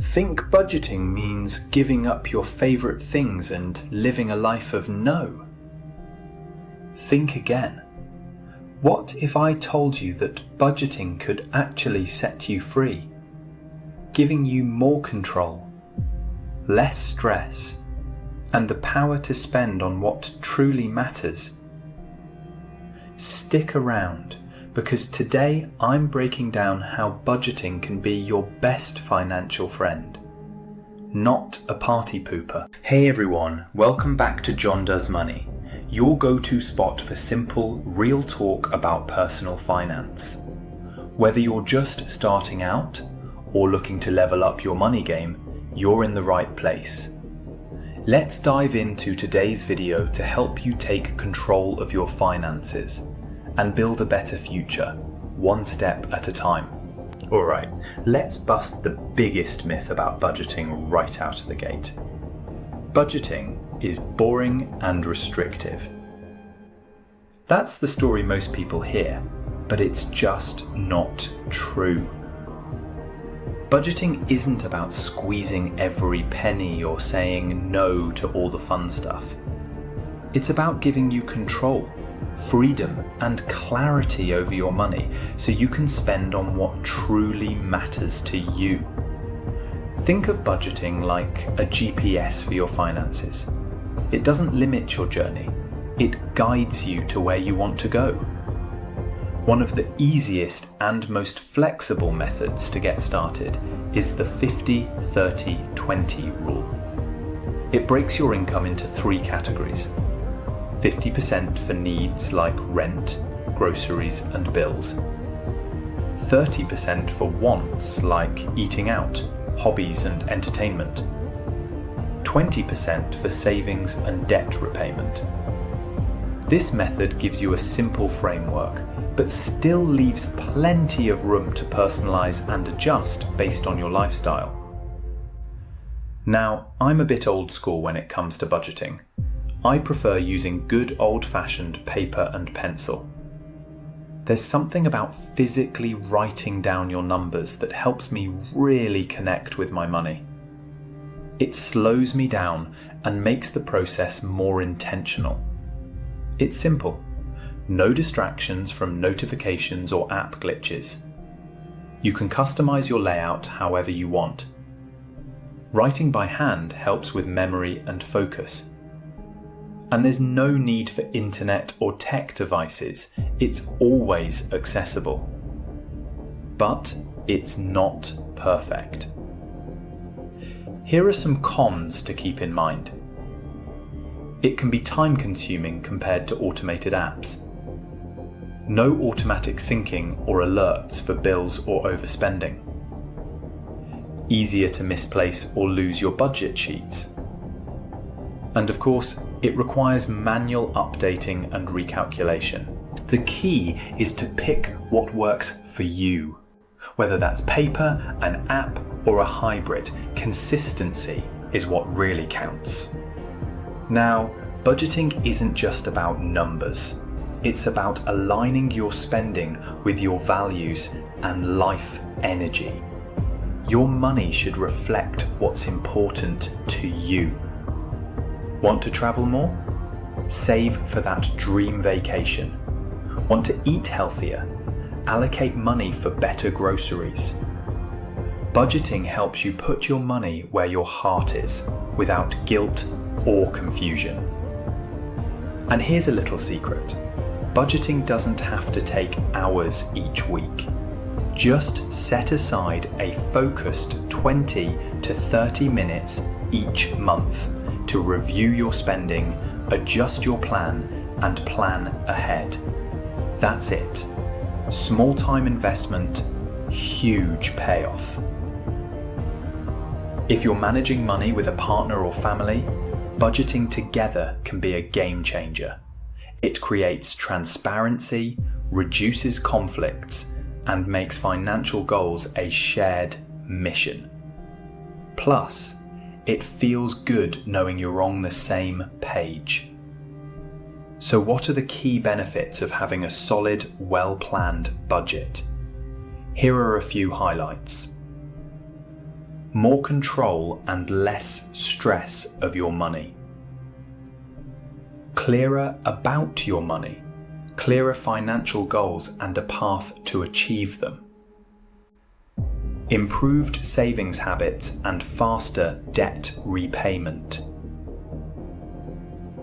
think budgeting means giving up your favourite things and living a life of no? Think again. What if I told you that budgeting could actually set you free, giving you more control, less stress, and the power to spend on what truly matters? Stick around, because today I'm breaking down how budgeting can be your best financial friend, not a party pooper. Hey everyone, welcome back to John Does Money, your go-to spot for simple, real talk about personal finance. Whether you're just starting out or looking to level up your money game, you're in the right place. Let's dive into today's video to help you take control of your finances and build a better future, one step at a time. Alright, let's bust the biggest myth about budgeting right out of the gate. Budgeting is boring and restrictive. That's the story most people hear, but it's just not true. Budgeting isn't about squeezing every penny or saying no to all the fun stuff. It's about giving you control, freedom, and clarity over your money so you can spend on what truly matters to you. Think of budgeting like a GPS for your finances. It doesn't limit your journey, it guides you to where you want to go. One of the easiest and most flexible methods to get started is the 50-30-20 rule. It breaks your income into three categories: 50% for needs like rent, groceries, and bills, 30% for wants like eating out, hobbies, and entertainment, 20% for savings and debt repayment. This method gives you a simple framework, but still leaves plenty of room to personalize and adjust based on your lifestyle. Now, I'm a bit old school when it comes to budgeting. I prefer using good old-fashioned paper and pencil. There's something about physically writing down your numbers that helps me really connect with my money. It slows me down and makes the process more intentional. It's simple. No distractions from notifications or app glitches. You can customize your layout however you want. Writing by hand helps with memory and focus. And there's no need for internet or tech devices. It's always accessible. But it's not perfect. Here are some cons to keep in mind. It can be time-consuming compared to automated apps. No automatic syncing or alerts for bills or overspending. Easier to misplace or lose your budget sheets. And of course, it requires manual updating and recalculation. The key is to pick what works for you. Whether that's paper, an app, or a hybrid, consistency is what really counts. Now, budgeting isn't just about numbers. It's about aligning your spending with your values and life energy. Your money should reflect what's important to you. Want to travel more? Save for that dream vacation. Want to eat healthier? Allocate money for better groceries. Budgeting helps you put your money where your heart is, without guilt or confusion. And here's a little secret. Budgeting doesn't have to take hours each week. Just set aside a focused 20 to 30 minutes each month to review your spending, adjust your plan, and plan ahead. That's it. Small time investment, huge payoff. If you're managing money with a partner or family, budgeting together can be a game changer. It creates transparency, reduces conflicts, and makes financial goals a shared mission. Plus, it feels good knowing you're on the same page. So what are the key benefits of having a solid, well-planned budget? Here are a few highlights. more control and less stress of your money. Clearer about your money, clearer financial goals and a path to achieve them. Improved savings habits and faster debt repayment.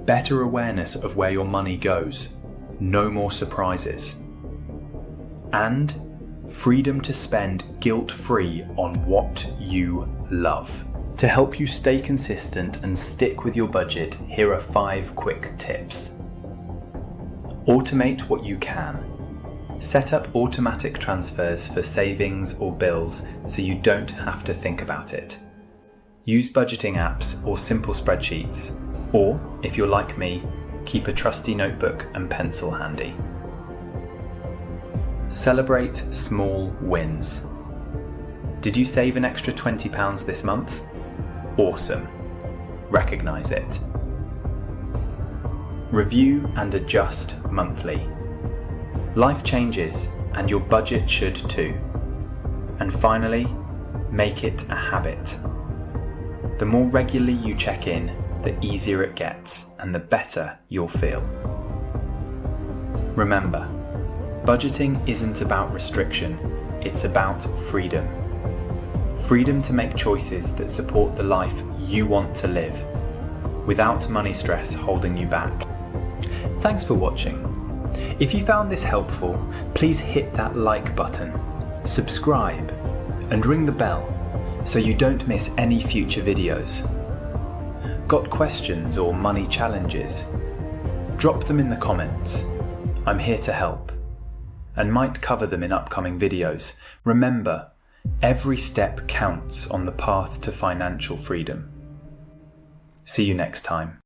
Better awareness of where your money goes, no more surprises. And freedom to spend guilt-free on what you love. To help you stay consistent and stick with your budget, here are 5 quick tips. Automate what you can. Set up automatic transfers for savings or bills so you don't have to think about it. Use budgeting apps or simple spreadsheets, or, if you're like me, keep a trusty notebook and pencil handy. Celebrate small wins. Did you save an extra £20 this month? Awesome. Recognise it. Review and adjust monthly. Life changes, and your budget should too. And finally, make it a habit. The more regularly you check in, the easier it gets and the better you'll feel. Remember, budgeting isn't about restriction, it's about freedom. Freedom to make choices that support the life you want to live, without money stress holding you back. Thanks for watching. If you found this helpful, please hit that like button, subscribe, and ring the bell so you don't miss any future videos. Got questions or money challenges? Drop them in the comments. I'm here to help, and might cover them in upcoming videos. Remember, every step counts on the path to financial freedom. See you next time.